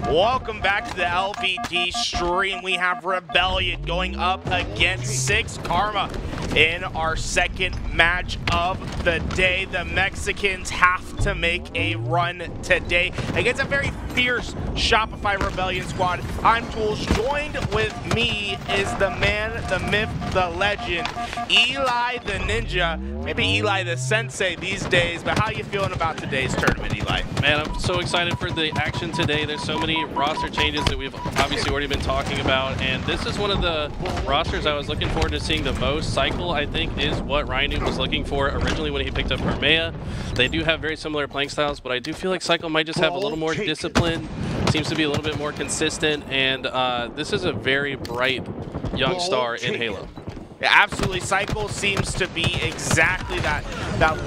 Welcome back to the LVD stream. We have Rebellion going up against 6 Karma in our second match of the day. The Mexicans have to make a run today against a very fierce Shopify Rebellion squad. I'm Tools. Joined with me is the man, the myth, the legend, Eli the Ninja. Maybe Eli the Sensei these days, but how are you feeling about today's tournament, Eli? Man, I'm so excited for the action today. There's so many roster changes that we've obviously already been talking about, and this is one of the rosters I was looking forward to seeing the most. Cykul, I think, is what RyaNoob was looking for originally when he picked up Hermea. They do have very similar playing styles, but I do feel like Cykul might just have a little more discipline, seems to be a little bit more consistent, and this is a very bright young star in Halo. Yeah, absolutely. Cykul seems to be exactly that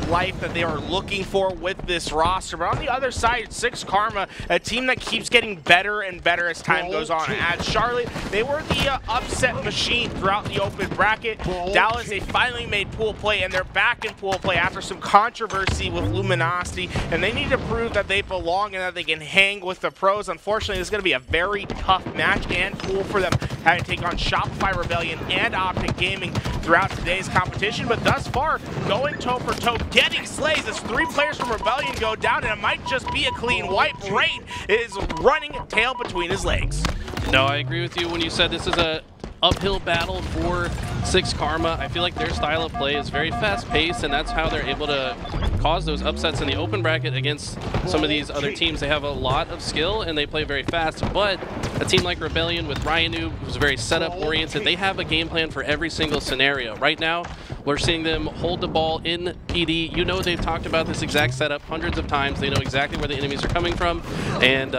life that they are looking for with this roster. But on the other side, 6 Karma, a team that keeps getting better and better as time goes on. At Charlotte, they were the upset machine throughout the open bracket. Dallas, they finally made pool play, and they're back in pool play after some controversy with Luminosity. And they need to prove that they belong and that they can hang with the pros. Unfortunately, it's going to be a very tough match and pool for them, having to take on Shopify Rebellion and Optic Gaming throughout today's competition. But thus far, going toe for toe, getting slays as 3 players from Rebellion go down, and it might just be a clean wipe. Rayne is running tail between his legs. No, I agree with you when you said this is a uphill battle for 6 Karma. I feel like their style of play is very fast-paced, and that's how they're able to cause those upsets in the open bracket against some of these other teams. They have a lot of skill, and they play very fast, but a team like Rebellion with RyaNoob, who's very setup-oriented, they have a game plan for every single scenario. Right now, we're seeing them hold the ball in PD. You know they've talked about this exact setup hundreds of times. They know exactly where the enemies are coming from, and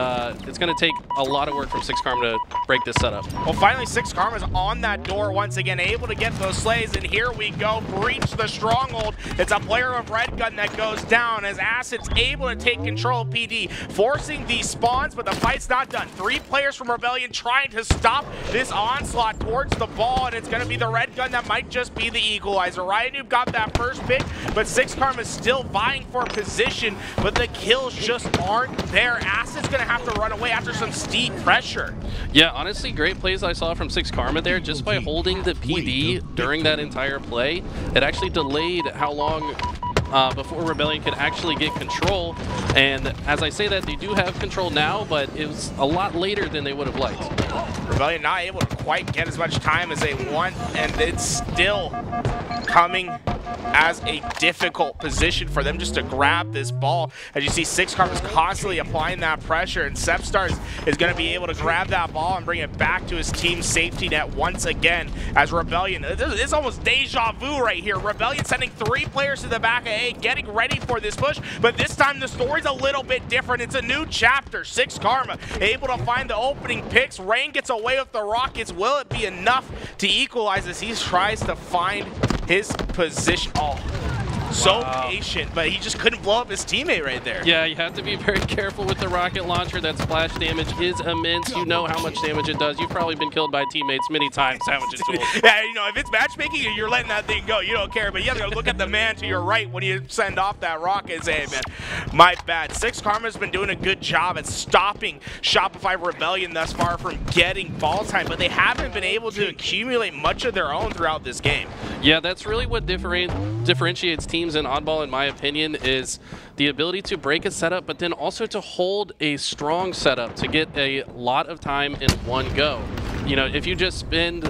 it's going to take a lot of work from 6 Karma to break this setup. Well, finally, 6 Karma's on that door once again, able to get those slays, and here we go. Breach the stronghold. It's a player of Red Gun that goes down as Acid's able to take control of PD, forcing these spawns, but the fight's not done. 3 players from Rebellion trying to stop this onslaught towards the ball, and it's going to be the Red Gun that might just be the equalizer. RyaNoob got that first pick, but 6 Karma's still vying for position, but the kills just aren't there. Acid's going to have to run away after some steep pressure. Yeah, honestly, great plays I saw from 6 Karma there. Just by holding the PD during that entire play, it actually delayed how long before Rebellion could actually get control. And as I say that, they do have control now, but it was a lot later than they would have liked. Rebellion not able to quite get as much time as they want, and it's still coming as a difficult position for them just to grab this ball. As you see, 6 Karma's constantly applying that pressure, and Sepstars is going to be able to grab that ball and bring it back to his team's safety net once again. As Rebellion, it's almost deja vu right here. Rebellion sending 3 players to the back of A, getting ready for this push, but this time the story's a little bit different. It's a new chapter. 6 Karma able to find the opening picks. Rayne gets away with the rockets. Will it be enough to equalize as he tries to find his position? Oh, so patient, but he just couldn't blow up his teammate right there. Yeah, you have to be very careful with the rocket launcher. That splash damage is immense. You know how much damage it does. You've probably been killed by teammates many times, Sandwiches Tool. Yeah, you know, if it's matchmaking and you're letting that thing go, you don't care, but you have to look at the man to your right when you send off that rocket and say, hey, man, my bad. 6 Karma's been doing a good job at stopping Shopify Rebellion thus far from getting ball time, but they haven't been able to accumulate much of their own throughout this game. Yeah, that's really what differentiates teams in Oddball, in my opinion, is the ability to break a setup, but then also to hold a strong setup to get a lot of time in one go. You know, if you just spend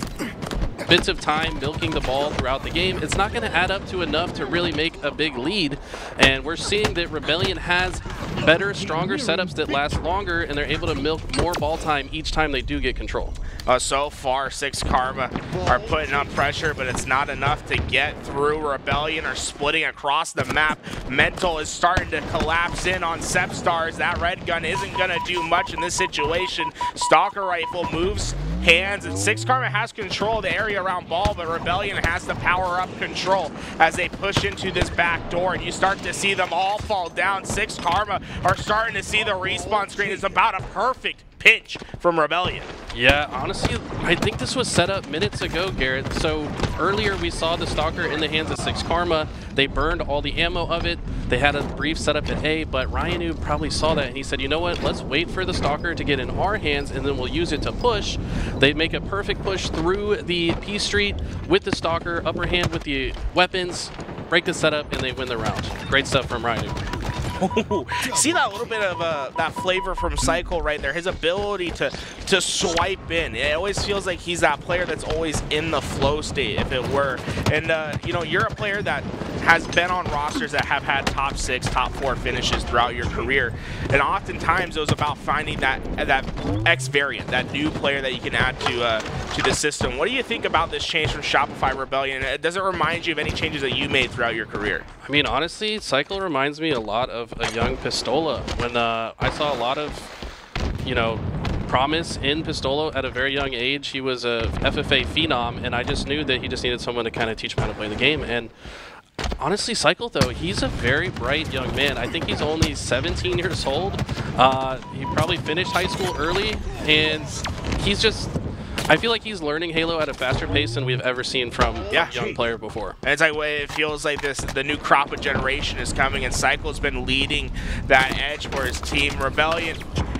bits of time milking the ball throughout the game, it's not going to add up to enough to really make a big lead. And we're seeing that Rebellion has better, stronger setups that last longer, and they're able to milk more ball time each time they do get control. So far, 6 Karma are putting on pressure, but it's not enough to get through. Rebellion are splitting across the map. Mental is starting to collapse in on Sepstars. That Red Gun isn't going to do much in this situation. Stalker Rifle moves hands, and 6 Karma has control of the area around ball, but Rebellion has the power-up control as they push into this back door, and you start to see them all fall down. 6 Karma are starting to see the respawn screen. It's about a perfect pinch from Rebellion. Yeah, honestly, I think this was set up minutes ago, Garrett. So earlier we saw the Stalker in the hands of 6 Karma. They burned all the ammo of it. They had a brief setup at A, but RyaNoob probably saw that and he said, you know what, let's wait for the Stalker to get in our hands and then we'll use it to push. They make a perfect push through the P Street with the Stalker, upper hand with the weapons, break the setup, and they win the round. Great stuff from RyaNoob. See that little bit of that flavor from Cykul right there, his ability to swipe in. It always feels like he's that player that's always in the flow state, if it were. And you know, you're a player that has been on rosters that have had top 6, top 4 finishes throughout your career, and oftentimes it was about finding that X variant, that new player that you can add to the system. What do you think about this change from Shopify Rebellion? Does it remind you of any changes that you made throughout your career? I mean, honestly, Cykul reminds me a lot of a young Pistola. When I saw a lot of, you know, promise in Pistola at a very young age. He was a FFA phenom, and I just knew that he just needed someone to kind of teach him how to play the game. And honestly, Cykul, though, he's a very bright young man. I think he's only 17 years old. He probably finished high school early, and he's just... I feel like he's learning Halo at a faster pace than we've ever seen from a young player before. And it's like it feels like the new crop of generation is coming, and Cykul's been leading that edge for his team. Rebellion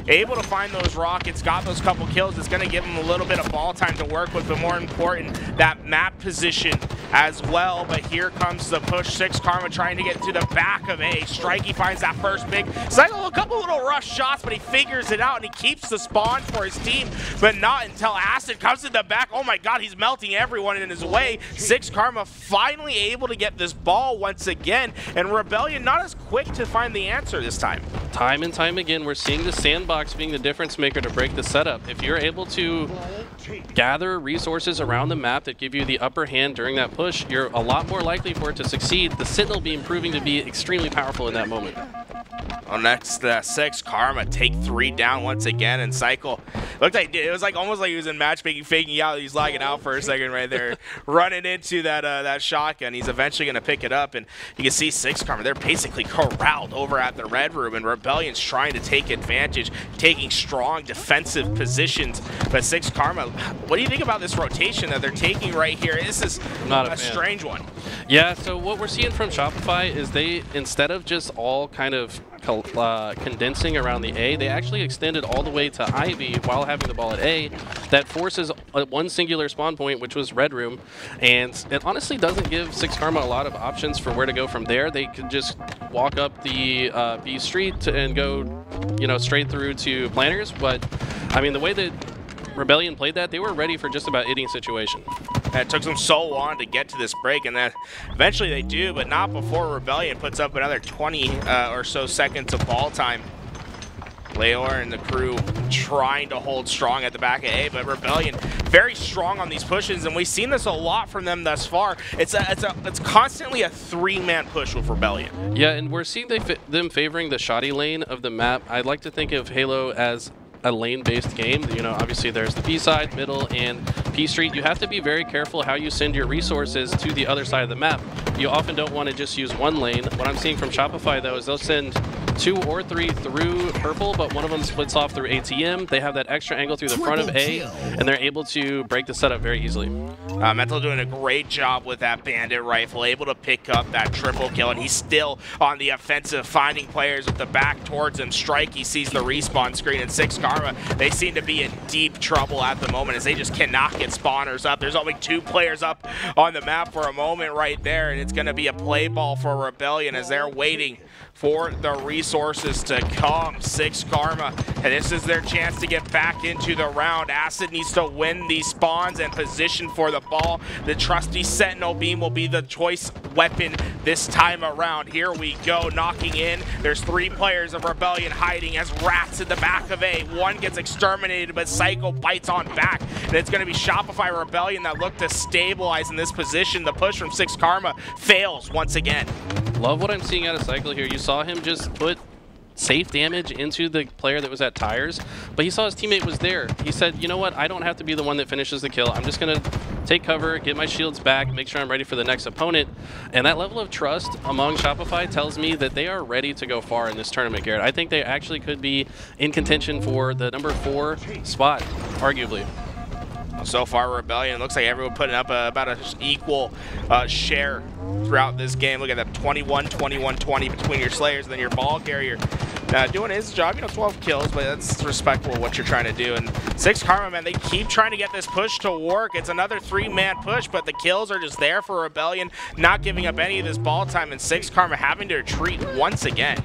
able to find those rockets, got those couple kills. It's going to give him a little bit of ball time to work with, but more important, that map position as well. But here comes the push. 6 Karma trying to get to the back of A. Strikeyy finds that first big. Cykul, a couple little rush shots, but he figures it out, and he keeps the spawn for his team, but not until Acid comes to the back. Oh my god, he's melting everyone in his way. 6 Karma finally able to get this ball once again, and Rebellion not as quick to find the answer this time. Time and time again, we're seeing the sandbox being the difference maker to break the setup. If you're able to gather resources around the map that give you the upper hand during that push, you're a lot more likely for it to succeed. The Sentinel beam proving to be extremely powerful in that moment. Well, next, 6 Karma take 3 down once again, and Cykul looked like it was like almost like he was in matchmaking, faking out. He's lagging out for a second right there, running into that shotgun. He's eventually going to pick it up, and you can see 6 Karma. They're basically corralled over at the red room, and Rebellion's trying to take advantage, taking strong defensive positions. But 6 Karma, what do you think about this rotation that they're taking right here? This is a strange one. Yeah, so what we're seeing from Shopify is they, instead of just all kind of condensing around the A, they actually extended all the way to Ivy while having the ball at A. That forces one singular spawn point, which was Red Room, and it honestly doesn't give 6 Karma a lot of options for where to go from there. They could just walk up the B Street and go, you know, straight through to Planners, but I mean, the way that Rebellion played that, they were ready for just about any situation. And it took them so long to get to this break, and then eventually they do, but not before Rebellion puts up another 20 or so seconds of ball time. Leuor and the crew trying to hold strong at the back of A, but Rebellion very strong on these pushes, and we've seen this a lot from them thus far. It's constantly a 3-man push with Rebellion. Yeah, and we're seeing them favoring the shoddy lane of the map. I'd like to think of Halo as a lane-based game. You know, obviously there's the B side, middle, and P Street. You have to be very careful how you send your resources to the other side of the map. You often don't want to just use one lane. What I'm seeing from Shopify, though, is they'll send 2 or 3 through purple, but one of them splits off through ATM. They have that extra angle through the front of A, and they're able to break the setup very easily. Mental doing a great job with that bandit rifle, able to pick up that triple kill, and he's still on the offensive, finding players with the back towards him. Strikeyy sees the respawn screen, and 6 Karma, they seem to be in deep trouble at the moment as they just cannot get spawners up. There's only 2 players up on the map for a moment right there, and it's going to be a play ball for Rebellion as they're waiting for the resources to come. 6 Karma, and this is their chance to get back into the round. Acid needs to win these spawns and position for the ball. The trusty Sentinel beam will be the choice weapon this time around. Here we go, knocking in. There's 3 players of Rebellion hiding as rats in the back of A. One gets exterminated, but Cykul bites on back, and it's going to be Shopify Rebellion that look to stabilize in this position. The push from 6 Karma fails once again. Love what I'm seeing out of Cykul here. You saw him just put safe damage into the player that was at tires, but he saw his teammate was there. He said, you know what, I don't have to be the one that finishes the kill. I'm just going to take cover, get my shields back, make sure I'm ready for the next opponent. And that level of trust among Shopify tells me that they are ready to go far in this tournament, Garrett. I think they actually could be in contention for the number 4 spot, arguably. So far, Rebellion looks like everyone putting up about an equal share throughout this game. Look at that 21, 21, 20 between your Slayers and then your ball carrier. Doing his job, 12 kills, but that's respectful of what you're trying to do. And 6 Karma, man, they keep trying to get this push to work. It's another 3-man push, but the kills are just there for Rebellion, not giving up any of this ball time, and 6 Karma having to retreat once again.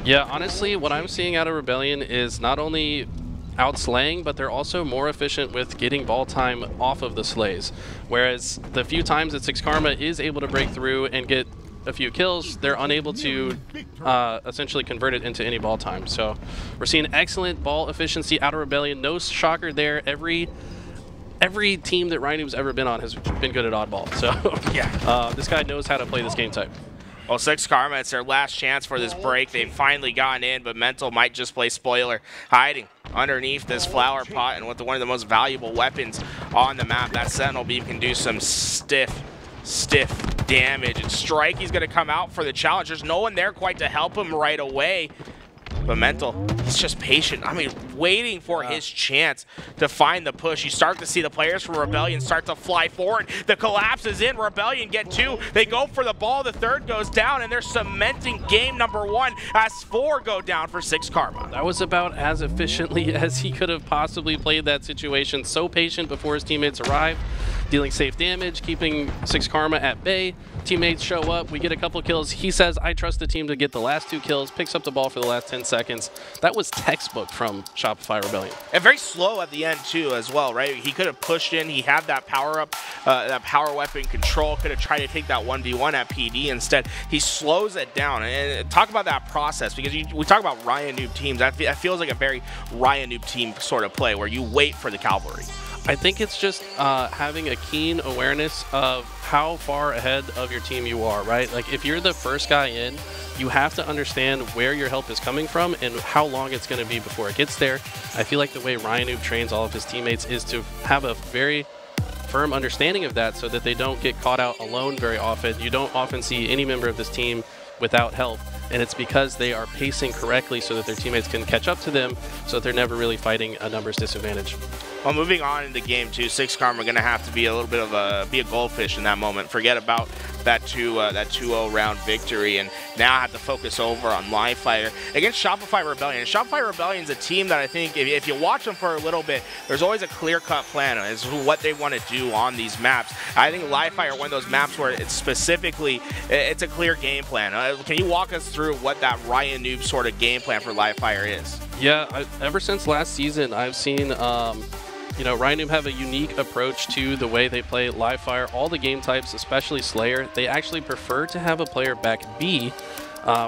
Yeah, honestly, what I'm seeing out of Rebellion is not only outslaying, but they're also more efficient with getting ball time off of the slays. Whereas the few times that 6 Karma is able to break through and get a few kills, they're unable to essentially convert it into any ball time. So we're seeing excellent ball efficiency out of Rebellion. No shocker there. Every team that RyaNoob's ever been on has been good at oddball. So yeah, this guy knows how to play this game type. Well, 6 Karma, it's their last chance for this break. They've finally gotten in, but Mental might just play spoiler, hiding underneath this flower pot and with one of the most valuable weapons on the map. That Sentinel Beam can do some stiff damage. And Strikey's going to come out for the challenge. There's no one there quite to help him right away. But Mental, he's just patient. I mean, waiting for his chance to find the push. You start to see the players from Rebellion start to fly forward. The collapse is in. Rebellion get 2. They go for the ball. The 3rd goes down, and they're cementing game number 1 as 4 go down for 6 Karma. That was about as efficiently as he could have possibly played that situation. So patient before his teammates arrive, dealing safe damage, keeping 6 Karma at bay. Teammates show up. We get a couple kills. He says, I trust the team to get the last 2 kills, picks up the ball for the last 10 seconds. That was textbook from Shopify Rebellion. And very slow at the end, too, as well, right? He could have pushed in. He had that power-up, that power weapon control. Could have tried to take that 1v1 at PD. Instead, he slows it down. And talk about that process, because we talk about RyaNoob teams. That feels like a very RyaNoob team sort of play, where you wait for the cavalry. I think it's just having a keen awareness of how far ahead of your team you are, right? Like, if you're the first guy in, you have to understand where your help is coming from and how long it's going to be before it gets there. I feel like the way RyaNoob trains all of his teammates is to have a very firm understanding of that so that they don't get caught out alone very often. You don't often see any member of this team without help, and it's because they are pacing correctly so that their teammates can catch up to them, so that they're never really fighting a numbers disadvantage. Well, moving on into game 2, 6 Karma are going to have to be a little bit of a goldfish in that moment. Forget about that 2-0 round victory, and now have to focus over on Live Fire against Shopify Rebellion. And Shopify Rebellion is a team that I think if you watch them for a little bit, there's always a clear-cut plan as to what they want to do on these maps. I think Live Fire are one of those maps where it's specifically it's a clear game plan. Can you walk us through what that RyaNoob sort of game plan for Live Fire is? Yeah, ever since last season, I've seen RyaNoob have a unique approach to the way they play Live Fire. All the game types, especially Slayer, they actually prefer to have a player back B,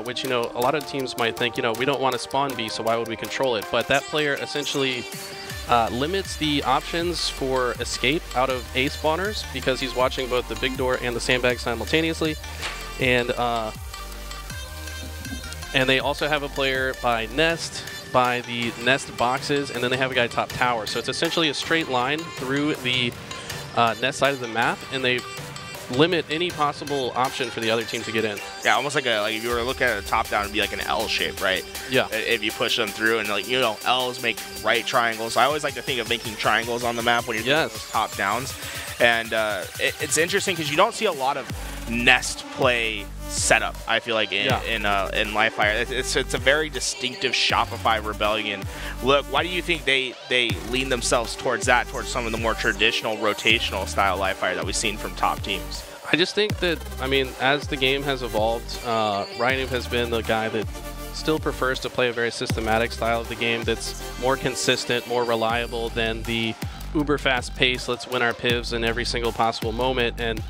which, a lot of teams might think, we don't want to spawn B, so why would we control it? But that player essentially limits the options for escape out of A spawners because he's watching both the big door and the sandbag simultaneously. And they also have a player by nest, by the nest boxes, and then they have a guy top tower. So it's essentially a straight line through the nest side of the map, and they limit any possible option for the other team to get in. Yeah, almost like if you were looking at a top down, it'd be like an L shape, right? Yeah. If you push them through, and L's make right triangles. I always like to think of making triangles on the map when you're doing those top downs. And it's interesting because you don't see a lot of nest play setup, I feel like, in Live Fire. It's a very distinctive Shopify Rebellion look. Why do you think they lean themselves towards towards some of the more traditional rotational style Live Fire that we've seen from top teams? I just think that, as the game has evolved, RyaNoob has been the guy that still prefers to play a very systematic style of the game that's more consistent, more reliable than the uber fast pace, let's win our pivs in every single possible moment. And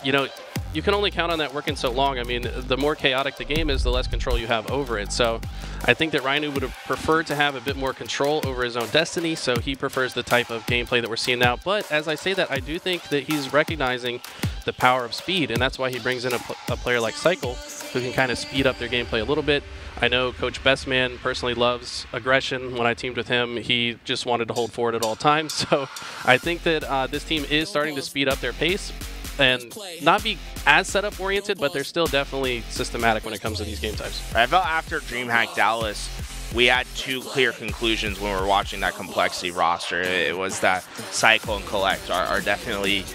you can only count on that working so long. The more chaotic the game is, the less control you have over it. So I think that RyaNoob would have preferred to have a bit more control over his own destiny, so he prefers the type of gameplay that we're seeing now. But as I say that, I do think that he's recognizing the power of speed, and that's why he brings in a player like Cykul, who can kind of speed up their gameplay a little bit. I know Coach Bestman personally loves aggression. When I teamed with him, he just wanted to hold forward at all times. So I think that this team is starting to speed up their pace and not be as setup oriented, but they're still definitely systematic when it comes to these game types. I felt after DreamHack Dallas, we had two clear conclusions when we were watching that complexity roster. It was that Cykul and Collect are definitely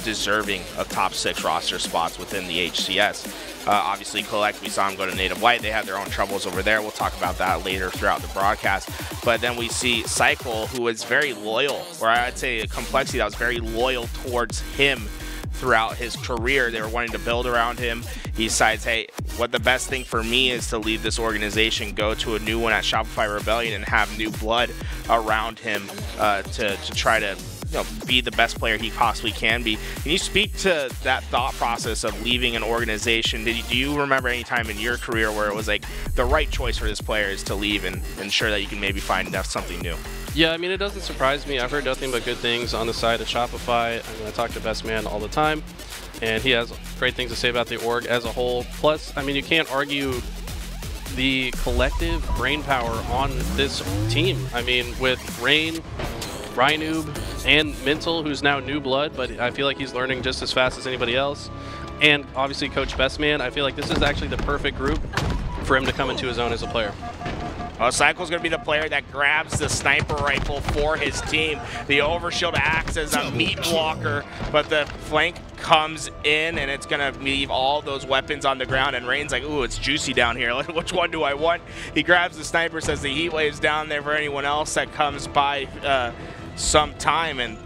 deserving of top 6 roster spots within the HCS. Obviously, Collect, we saw them go to Native White. They had their own troubles over there. We'll talk about that later throughout the broadcast. But then we see Cykul, who is very loyal, or I'd say a complexity that was very loyal towards him throughout his career. They were wanting to build around him. He decides, hey, what the best thing for me is to leave this organization, go to a new one at Shopify Rebellion, and have new blood around him to try to be the best player he possibly can be. Can you speak to that thought process of leaving an organization? Do you remember any time in your career where it was like the right choice for this player is to leave and ensure that you can maybe find something new? Yeah, I mean, it doesn't surprise me. I've heard nothing but good things on the side of Shopify. I mean, I talk to Bestman all the time, and he has great things to say about the org as a whole. Plus, I mean, you can't argue the collective brain power on this team. I mean, with Rayne, RyaNoob, and Mental, who's now new blood, but I feel like he's learning just as fast as anybody else. And obviously Coach Bestman, I feel like this is actually the perfect group for him to come into his own as a player. Well, Cykul's going to be the player that grabs the sniper rifle for his team. The overshield acts as a meat blocker, but the flank comes in, and it's going to leave all those weapons on the ground. And Rayne's like, ooh, it's juicy down here. Like, which one do I want? He grabs the sniper, says the heat wave's down there for anyone else that comes by some time. And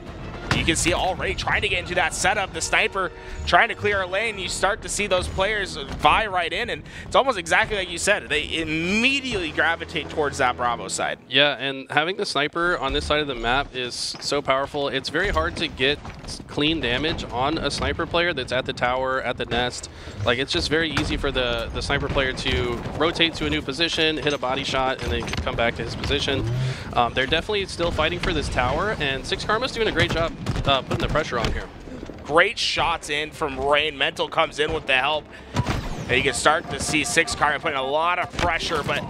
you can see already trying to get into that setup, the sniper trying to clear a lane. You start to see those players vie right in, and it's almost exactly like you said. They immediately gravitate towards that Bravo side. Yeah, and having the sniper on this side of the map is so powerful. It's very hard to get clean damage on a sniper player that's at the tower, at the nest. Like, it's just very easy for the sniper player to rotate to a new position, hit a body shot, and then come back to his position. They're definitely still fighting for this tower, and 6Karma's doing a great job putting the pressure on here. Great shots in from Rayne. Mental comes in with the help. And you can start to see 6Karma putting a lot of pressure, but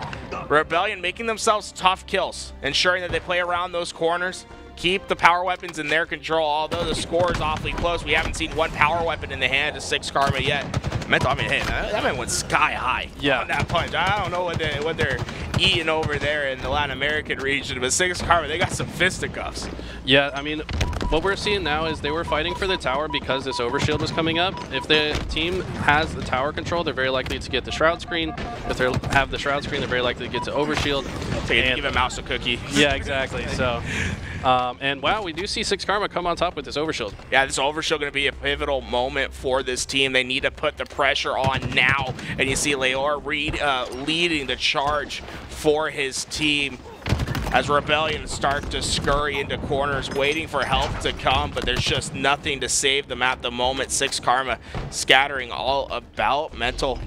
Rebellion making themselves tough kills, ensuring that they play around those corners, keep the power weapons in their control. Although the score is awfully close, we haven't seen one power weapon in the hand of 6Karma yet. Mental, I mean, hey, that man went sky high on that punch. I don't know what they're eating over there in the Latin American region, but 6Karma, they got some fisticuffs. Yeah, I mean, what we're seeing now is they were fighting for the tower because this overshield was coming up. If the team has the tower control, they're very likely to get the shroud screen. If they have the shroud screen, they're very likely to get to overshield. Give a mouse a cookie. Yeah, exactly. So, and wow, we do see 6Karma come on top with this overshield. Yeah, this overshield going to be a pivotal moment for this team. They need to put the pressure on now, and you see Leuor leading the charge for his team as Rebellion start to scurry into corners, waiting for help to come, but there's just nothing to save them at the moment. 6Karma scattering all about. Mental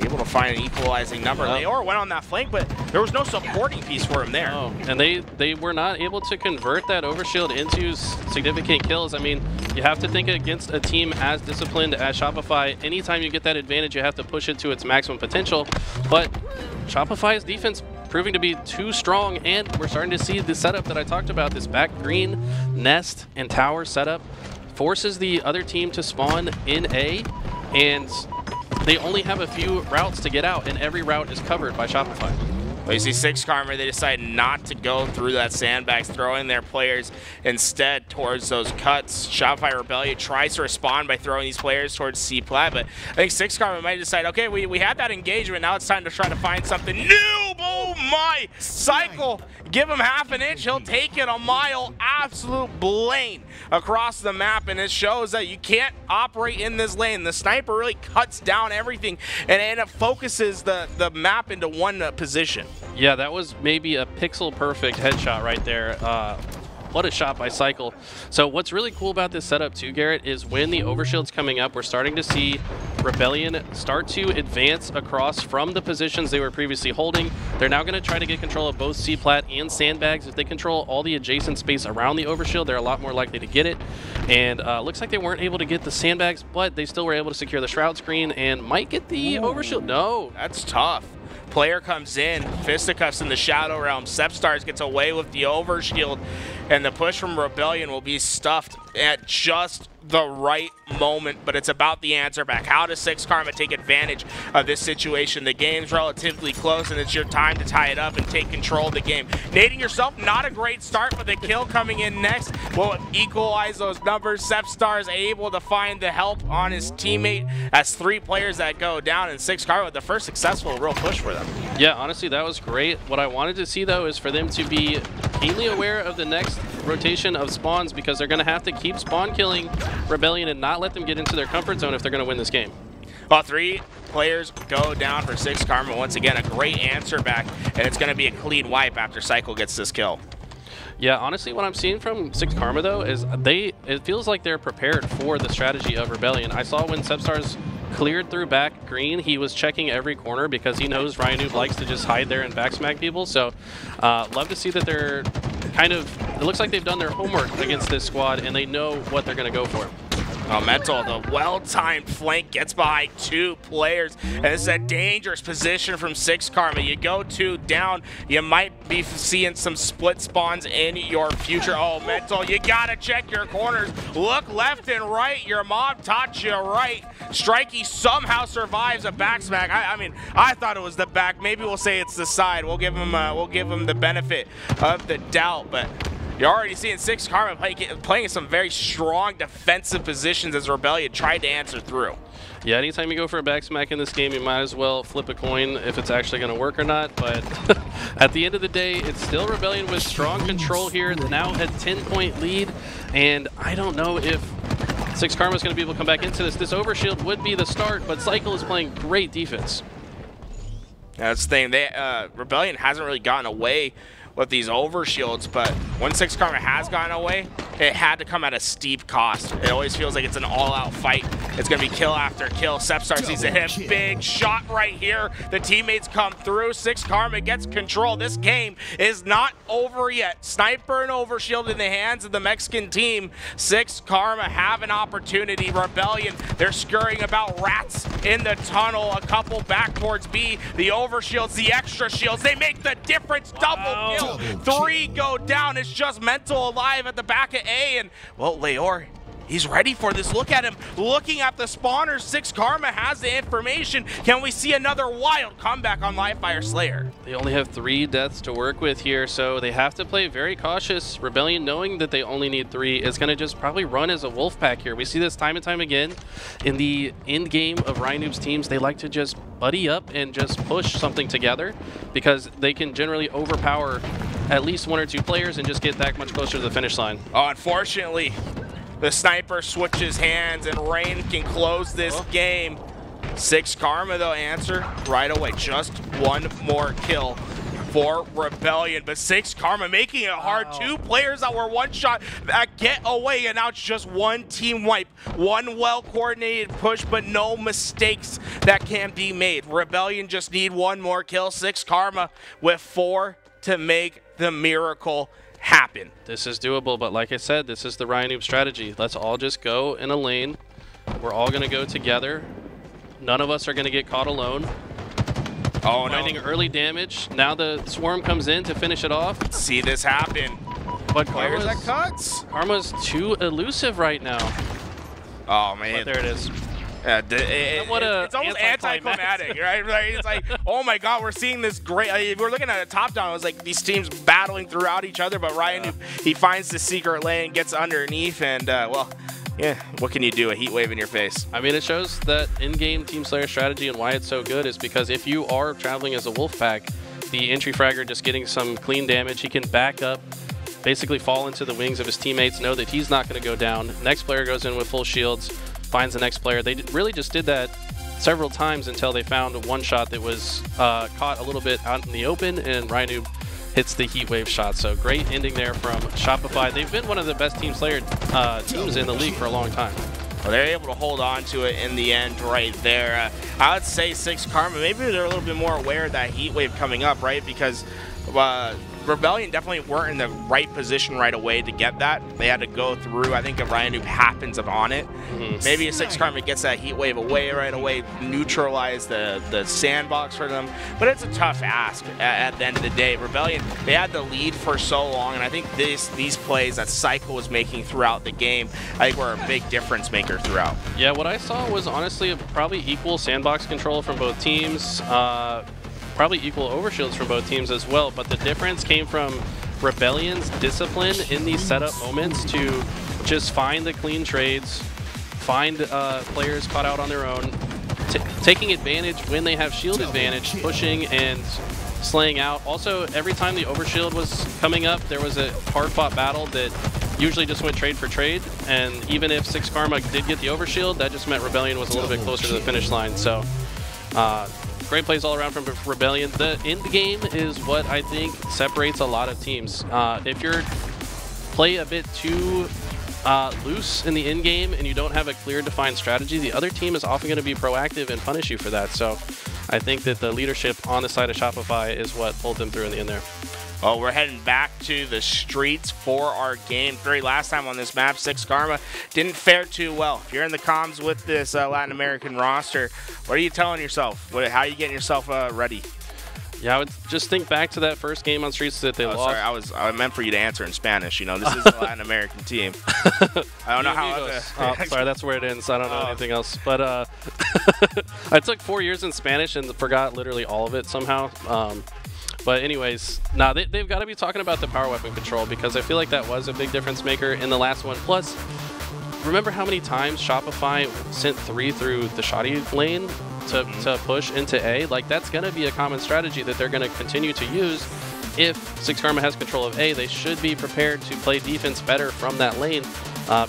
able to find an equalizing number. Leuor went on that flank, but there was no supporting piece for him there. Oh, and they were not able to convert that overshield into significant kills. I mean, you have to think against a team as disciplined as Shopify. Anytime you get that advantage, you have to push it to its maximum potential. But Shopify's defense proving to be too strong, and we're starting to see the setup that I talked about, this back green nest and tower setup forces the other team to spawn in A, and they only have a few routes to get out, and every route is covered by Shopify. Well, you see 6Karma, they decide not to go through that sandbags, throwing their players instead towards those cuts. Shopify Rebellion tries to respond by throwing these players towards C-Plat, but I think 6Karma might decide, okay, we had that engagement, now it's time to try to find something new. Oh my! Cykul, give him half an inch, he'll take it a mile. Absolute lane across the map, and it shows that you can't operate in this lane. The sniper really cuts down everything, and it focuses the map into one position. Yeah, that was maybe a pixel-perfect headshot right there. What a shot by Cykul. So what's really cool about this setup too, Garrett, is when the overshield's coming up, we're starting to see Rebellion start to advance across from the positions they were previously holding. They're now going to try to get control of both C-Plat and sandbags. If they control all the adjacent space around the overshield, they're a lot more likely to get it. And looks like they weren't able to get the sandbags, but they still were able to secure the shroud screen and might get the overshield. No. That's tough. player comes in, fisticuffs in the Shadow Realm. Sepstars gets away with the overshield, and the push from Rebellion will be stuffed at just the right moment, but it's about the answer back. How does 6 Karma take advantage of this situation? The game's relatively close, and it's your time to tie it up and take control of the game. Nading yourself, not a great start, but the kill coming in next will equalize those numbers. Sepstars able to find the help on his teammate as 3 players that go down, and 6 Karma with the first successful real push for them. Yeah, honestly, that was great. What I wanted to see, though, is for them to be keenly aware of the next rotation of spawns, because they're going to have to keep spawn killing Rebellion and not let them get into their comfort zone if they're going to win this game. Well, 3 players go down for 6 Karma. Once again, a great answer back, and it's going to be a clean wipe after Cykul gets this kill. Yeah, honestly, what I'm seeing from 6 Karma, though, is it feels like they're prepared for the strategy of Rebellion. I saw when Sepstars cleared through back green, he was checking every corner because he knows RyaNoob likes to just hide there and backsmack people. So love to see that they're kind of, it looks like they've done their homework against this squad and they know what they're going to go for. Mental, the well-timed flank gets behind 2 players, and this is a dangerous position from 6 Karma. You go 2 down, you might be seeing some split spawns in your future. Oh, Mental, you gotta check your corners. Look left and right. Your mom taught you right. Strikeyy somehow survives a backsmack. I mean, I thought it was the back. Maybe we'll say it's the side. We'll give him the benefit of the doubt, but you're already seeing 6 Karma playing some very strong defensive positions as Rebellion tried to answer through. Yeah, anytime you go for a backsmack in this game, you might as well flip a coin if it's actually going to work or not. But at the end of the day, it's still Rebellion with strong control here. Now a 10-point lead, and I don't know if 6 Karma is going to be able to come back into this. This overshield would be the start, but Cykul is playing great defense. That's the thing. Rebellion hasn't really gotten away with these overshields, but when 6 Karma has gotten away, it had to come at a steep cost. It always feels like it's an all-out fight. It's going to be kill after kill. Sepstars sees a hit. Big shot right here. The teammates come through. 6 Karma gets control. This game is not over yet. Sniper and overshield in the hands of the Mexican team. 6 Karma have an opportunity. Rebellion, they're scurrying about rats in the tunnel. A couple back towards B. The overshields, the extra shields, they make the difference. Double kill. 3 go down. It's just Mental alive at the back of A, and well, Leuor, he's ready for this. Look at him looking at the spawners. 6 Karma has the information. Can we see another wild comeback on Livefire Slayer? They only have 3 deaths to work with here, so they have to play very cautious. Rebellion, knowing that they only need 3, is going to just probably run as a wolf pack here. We see this time and time again in the end game of RyaNoob's teams. They like to just buddy up and just push something together because they can generally overpower at least 1 or 2 players and just get that much closer to the finish line. Oh, unfortunately, the sniper switches hands and Rayne can close this game. 6 Karma, though, answer right away. Just 1 more kill for Rebellion, but 6 Karma making it hard. 2 players that were one shot that get away, and now it's just 1 team wipe. 1 well-coordinated push, but no mistakes that can be made. Rebellion just need 1 more kill. 6 Karma with 4 to make the miracle happen. This is doable, but like I said, this is the RyaNoob strategy. Let's all just go in a lane. We're all going to go together. None of us are going to get caught alone. Oh, finding no. early damage. Now the swarm comes in to finish it off. See this happen. But Players that cuts. Karma's too elusive right now. Oh, man. But there it is. It's almost anticlimactic, right? It's like, oh my God, we're seeing this great. We're looking at a top down. It was like these teams battling throughout each other, but RyaNoob, he finds the secret lane, gets underneath, and well, yeah, what can you do? A heat wave in your face. I mean, it shows that in-game Team Slayer strategy and why it's so good is because if you are traveling as a wolf pack, the entry fragger just getting some clean damage, he can back up, basically fall into the wings of his teammates, know that he's not going to go down. Next player goes in with full shields, finds the next player. They really just did that several times until they found 1 shot that was caught a little bit out in the open, and RyaNoob hits the heat wave shot. So great ending there from Shopify. They've been one of the best Team Slayer teams in the league for a long time. Well, they're able to hold on to it in the end right there. I would say 6 Karma, maybe they're a little bit more aware of that heat wave coming up, right? Because Rebellion definitely weren't in the right position right away to get that. They had to go through. I think if RyaNoob happens on it, maybe a 6 Karma gets that heat wave away right away, neutralize the sandbox for them. But it's a tough ask at the end of the day. Rebellion, they had the lead for so long, and I think these plays that Cykul was making throughout the game, I think were a big difference maker throughout. Yeah, what I saw was honestly probably equal sandbox control from both teams. Probably equal overshields from both teams as well, but the difference came from Rebellion's discipline in these setup moments to just find the clean trades, find players caught out on their own, taking advantage when they have shield advantage, pushing and slaying out. Also, every time the overshield was coming up, there was a hard-fought battle that usually just went trade for trade, and even if 6 Karma did get the overshield, that just meant Rebellion was a little bit closer to the finish line. So great plays all around from Rebellion. The end game is what I think separates a lot of teams. If you're play a bit too loose in the end game and you don't have a clear defined strategy, the other team is often going to be proactive and punish you for that. So I think that the leadership on the side of Shopify is what pulled them through in the end there. Well, we're heading back to the streets for our game 3. Last time on this map, 6 Karma didn't fare too well. If you're in the comms with this Latin American roster, what are you telling yourself? How are you getting yourself ready? Yeah, I would just think back to that first game on streets that they lost. Sorry, I meant for you to answer in Spanish. You know, this is a Latin American team. I don't know how. Sorry, that's where it ends. I don't know anything else. But I took 4 years in Spanish and forgot literally all of it somehow. But anyways, they've got to be talking about the power weapon control, because I feel like that was a big difference maker in the last one. Plus, remember how many times Shopify sent 3 through the shoddy lane to push into A? Like, that's going to be a common strategy that they're going to continue to use. If 6 Karma has control of A, they should be prepared to play defense better from that lane,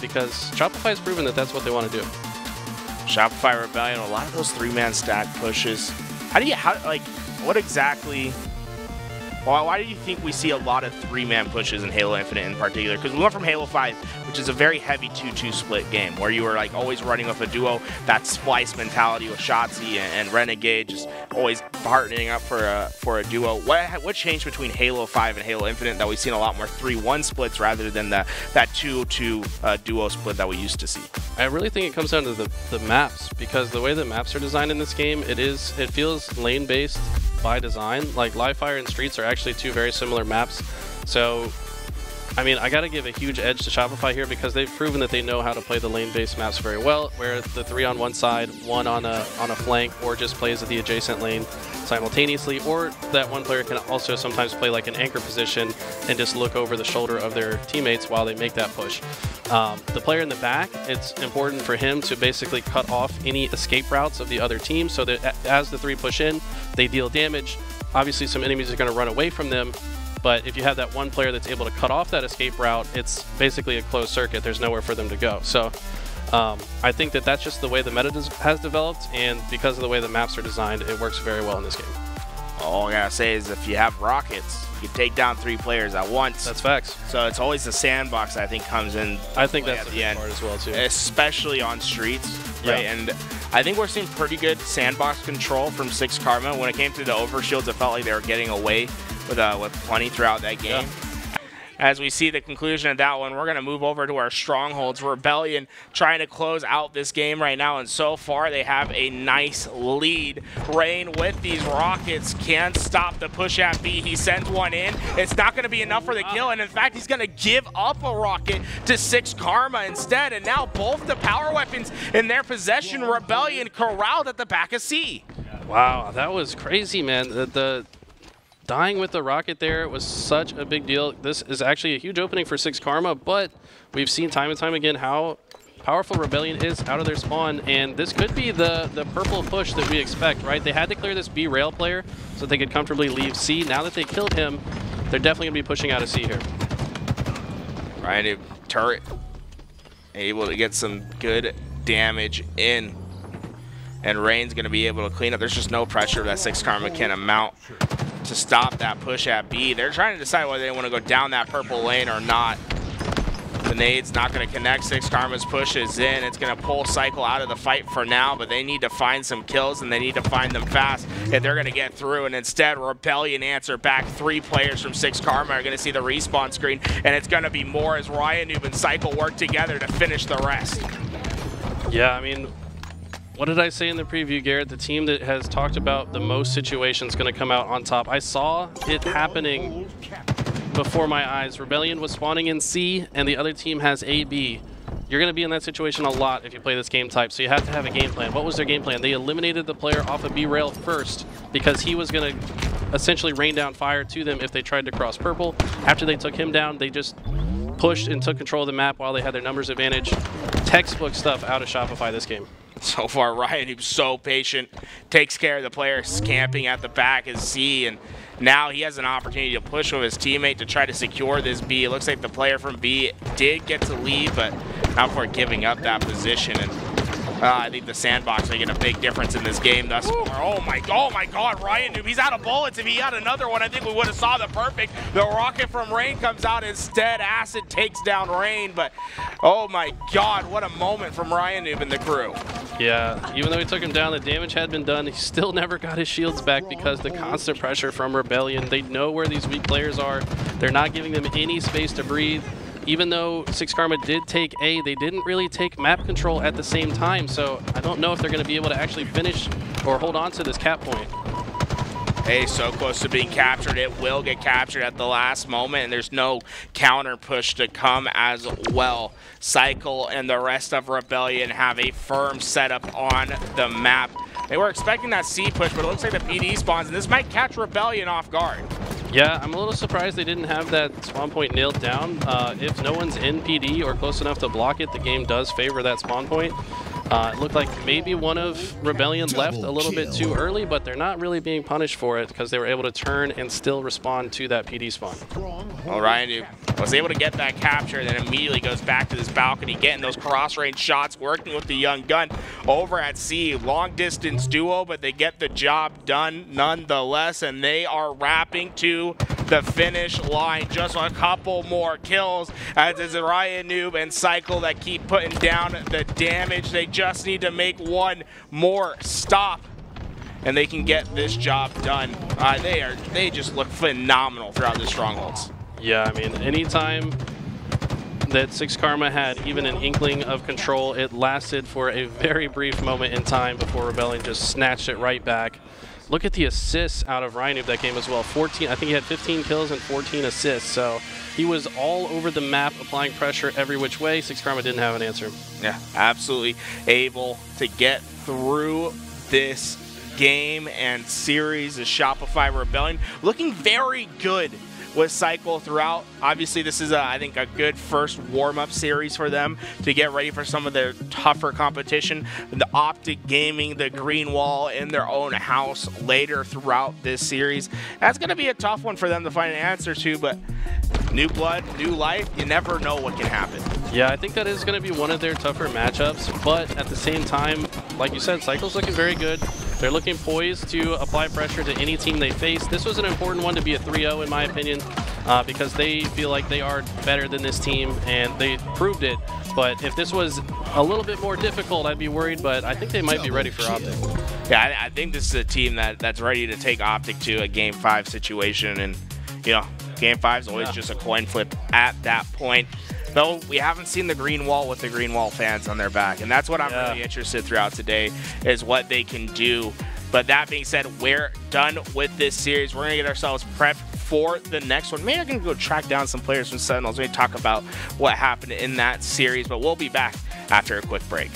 because Shopify has proven that that's what they want to do. Shopify Rebellion, a lot of those 3-man stack pushes. What exactly? Why do you think we see a lot of 3-man pushes in Halo Infinite in particular? Because we went from Halo 5, which is a very heavy 2-2 split game, where you were like always running with a duo, that splice mentality with Shotzi and Renegade, just always partnering up for a duo. What changed between Halo 5 and Halo Infinite that we've seen a lot more 3-1 splits rather than that 2-2 duo split that we used to see? I really think it comes down to the maps, because the way the maps are designed in this game, it feels lane-based by design. Like, Live Fire and Streets are actually 2 very similar maps. So, I mean, I got to give a huge edge to Shopify here, because they've proven that they know how to play the lane-based maps very well, where the 3 on one side, 1 on a flank, or just plays at the adjacent lane simultaneously, or that one player can also sometimes play like an anchor position and just look over the shoulder of their teammates while they make that push. The player in the back, it's important for him to basically cut off any escape routes of the other team, so that as the 3 push in, they deal damage. Obviously, some enemies are going to run away from them, but if you have that one player that's able to cut off that escape route, it's basically a closed circuit. There's nowhere for them to go. So I think that that's just the way the meta has developed, and because of the way the maps are designed, it works very well in this game. All I gotta say is, if you have rockets, you can take down 3 players at once. That's facts. So it's always the sandbox, I think, comes in. I think that's at the end part as well too, especially on streets, right? Yeah. And I think we're seeing pretty good sandbox control from 6 Karma. When it came to the overshields, it felt like they were getting away with plenty throughout that game. Yeah. As we see the conclusion of that one, we're going to move over to our strongholds. Rebellion trying to close out this game right now, and so far they have a nice lead. Rayne with these rockets can't stop the push at B. He sends one in. It's not going to be enough for the kill, and in fact, he's going to give up a rocket to 6 Karma instead, and now both the power weapons in their possession. Rebellion corralled at the back of C. Wow, that was crazy, man. The dying with the rocket there was such a big deal. This is actually a huge opening for 6 Karma, but we've seen time and time again how powerful Rebellion is out of their spawn, and this could be the purple push that we expect, right? They had to clear this B rail player so they could comfortably leave C. Now that they killed him, they're definitely going to be pushing out of C here. RyaNoob turret able to get some good damage in, and Rayne's going to be able to clean up. There's just no pressure that 6 Karma can amount to stop that push at B. They're trying to decide whether they want to go down that purple lane or not. The nade's not going to connect. Six Karma's pushes in. It's going to pull Cykul out of the fight for now, but they need to find some kills, and they need to find them fast if they're going to get through. And instead, Rebellion answer back. 3 players from Six Karma are going to see the respawn screen, and it's going to be more as RyaNoob and Cykul work together to finish the rest. Yeah, I mean, what did I say in the preview, Garrett? The team that has talked about the most situations going to come out on top. I saw it happening before my eyes. Rebellion was spawning in C, and the other team has AB. You're going to be in that situation a lot if you play this game type, so you have to have a game plan. What was their game plan? They eliminated the player off of B rail first because he was going to essentially rain down fire to them if they tried to cross purple. After they took him down, they just pushed and took control of the map while they had their numbers advantage. Textbook stuff out of Shopify this game. So far, RyaNoob's so patient, takes care of the players camping at the back as C, and now he has an opportunity to push with his teammate to try to secure this B. It looks like the player from B did get to leave, but not for giving up that position. And I think the sandbox making a big difference in this game thus far. Oh my God, RyaNoob, he's out of bullets. If he had another one, I think we would have saw the perfect. The rocket from Rayne comes out instead. Acid takes down Rayne, but oh my God, what a moment from RyaNoob and the crew. Yeah, even though he took him down, the damage had been done. He still never got his shields back because the constant pressure from Rebellion. They know where these weak players are. They're not giving them any space to breathe. Even though Six Karma did take A, they didn't really take map control at the same time, so I don't know if they're going to be able to actually finish or hold on to this cap point. Hey, so close to being captured. It will get captured at the last moment, and there's no counter push to come as well. Cykul and the rest of Rebellion have a firm setup on the map. They were expecting that C push, but it looks like the PD spawns, and this might catch Rebellion off guard. Yeah, I'm a little surprised they didn't have that spawn point nailed down. If no one's in PD or close enough to block it, the game does favor that spawn point. It looked like maybe one of Rebellion left a little bit too early, but they're not really being punished for it because they were able to turn and still respond to that PD spawn. Well, RyaNoob was able to get that capture, and then immediately goes back to this balcony, getting those cross-range shots, working with the young gun over at C. Long-distance duo, but they get the job done nonetheless, and they are wrapping to the finish line. Just a couple more kills, as it's RyaNoob and Cykul that keep putting down the damage. They just need to make one more stop, and they can get this job done. They just look phenomenal throughout the strongholds. Yeah, I mean, anytime that Six Karma had even an inkling of control, it lasted for a very brief moment in time before Rebellion just snatched it right back. Look at the assists out of RyaNoob that game as well. 14, I think he had 15 kills and 14 assists, so he was all over the map, applying pressure every which way. Six Karma didn't have an answer. Yeah, absolutely able to get through this game and series as Shopify Rebellion. Looking very good with Cykul throughout. Obviously, this is, I think, a good first warm-up series for them to get ready for some of their tougher competition. The Optic Gaming, the Green Wall in their own house later throughout this series. That's going to be a tough one for them to find an answer to, but new blood, new life, you never know what can happen. Yeah, I think that is going to be one of their tougher matchups, but at the same time, like you said, Cykul's looking very good. They're looking poised to apply pressure to any team they face. This was an important one to be a 3-0 in my opinion, because they feel like they are better than this team, and they proved it. But if this was a little bit more difficult, I'd be worried, but I think they might be ready for Optic. Yeah, I think this is a team that's ready to take Optic to a Game 5 situation, and, you know, Game 5 is always just a coin flip at that point. Though we haven't seen the Green Wall with the Green Wall fans on their back, and that's what I'm really interested throughout today, is what they can do. But that being said, we're done with this series. We're going to get ourselves prepped for the next one. Maybe I can go track down some players from Sentinels. Maybe talk about what happened in that series, but we'll be back after a quick break.